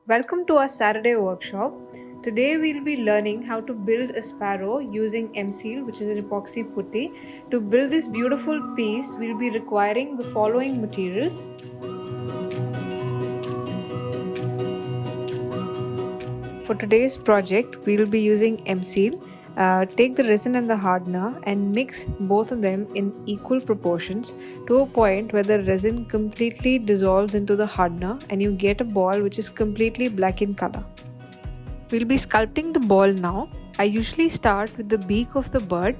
Welcome to our Saturday workshop. Today we'll be learning how to build a sparrow using M-Seal, which is an epoxy putty. To build this beautiful piece, we'll be requiring the following materials. For today's project, we'll be using M-Seal. Take the resin and the hardener and mix both of them in equal proportions to a point where the resin completely dissolves into the hardener and you get a ball which is completely black in color. We'll be sculpting the ball now. I usually start with the beak of the bird.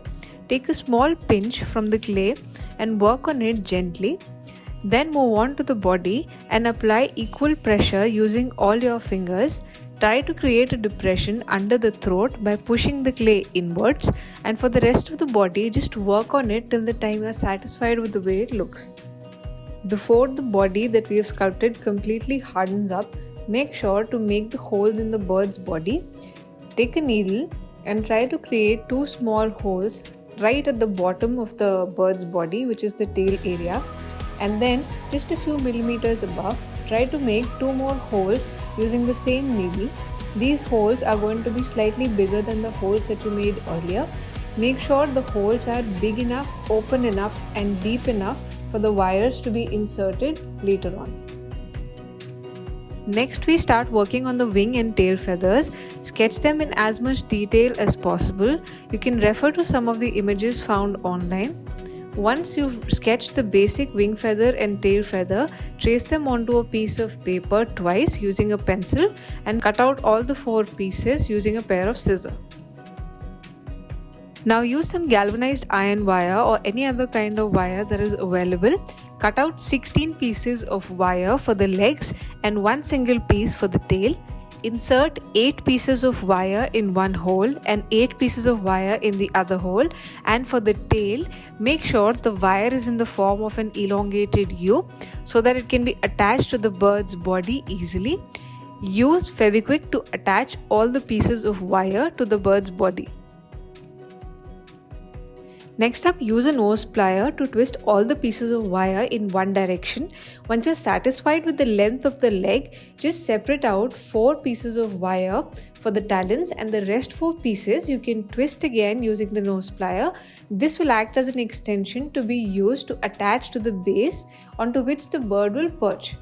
Take a small pinch from the clay and work on it gently. Then move on to the body and apply equal pressure using all your fingers. Try to create a depression under the throat by pushing the clay inwards, and for the rest of the body just work on it till the time you are satisfied with the way it looks. Before the body that we have sculpted completely hardens up, make sure to make the holes in the bird's body. Take a needle and try to create two small holes right at the bottom of the bird's body, which is the tail area, and then just a few millimeters above, try to make two more holes using the same needle. These holes are going to be slightly bigger than the holes that you made earlier. Make sure the holes are big enough, open enough and deep enough for the wires to be inserted later on. Next, we start working on the wing and tail feathers. Sketch them in as much detail as possible. You can refer to some of the images found online. Once you've sketched the basic wing feather and tail feather, trace them onto a piece of paper twice using a pencil and cut out all the 4 pieces using a pair of scissors. Now use some galvanized iron wire or any other kind of wire that is available. Cut out 16 pieces of wire for the legs and one single piece for the tail. Insert 8 pieces of wire in one hole and 8 pieces of wire in the other hole, and for the tail, make sure the wire is in the form of an elongated U so that it can be attached to the bird's body easily. Use Fevikwik to attach all the pieces of wire to the bird's body. Next up, use a nose plier to twist all the pieces of wire in one direction. Once you're satisfied with the length of the leg, just separate out 4 pieces of wire for the talons, and the rest 4 pieces you can twist again using the nose plier. This will act as an extension to be used to attach to the base onto which the bird will perch.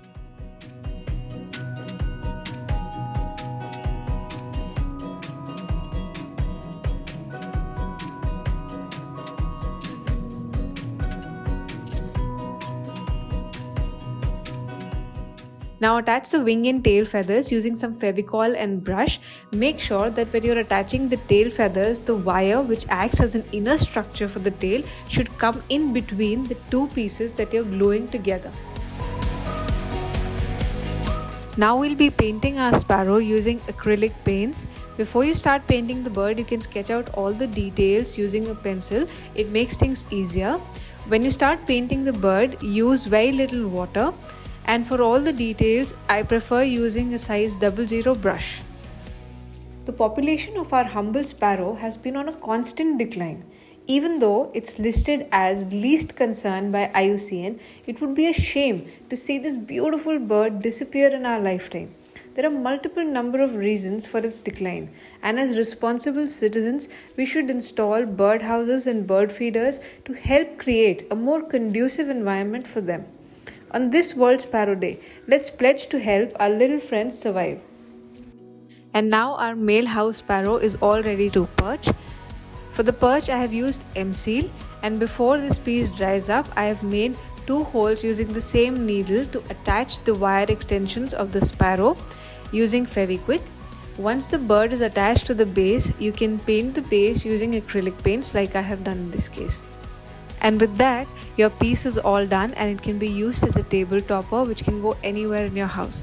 Now attach the wing and tail feathers using some Fevicol and brush. Make sure that when you're attaching the tail feathers, the wire which acts as an inner structure for the tail should come in between the 2 pieces that you're gluing together. Now we'll be painting our sparrow using acrylic paints. Before you start painting the bird, you can sketch out all the details using a pencil. It makes things easier. When you start painting the bird, use very little water. And for all the details, I prefer using a size 00 brush. The population of our humble sparrow has been on a constant decline. Even though it's listed as least concern by IUCN, it would be a shame to see this beautiful bird disappear in our lifetime. There are multiple number of reasons for its decline, and as responsible citizens, we should install bird houses and bird feeders to help create a more conducive environment for them. On this World Sparrow Day, let's pledge to help our little friends survive. And now our male house sparrow is all ready to perch. For the perch, I have used M-Seal, and before this piece dries up, I have made 2 holes using the same needle to attach the wire extensions of the sparrow using Fevikwik. Once the bird is attached to the base, you can paint the base using acrylic paints like I have done in this case. And with that, your piece is all done and it can be used as a table topper which can go anywhere in your house.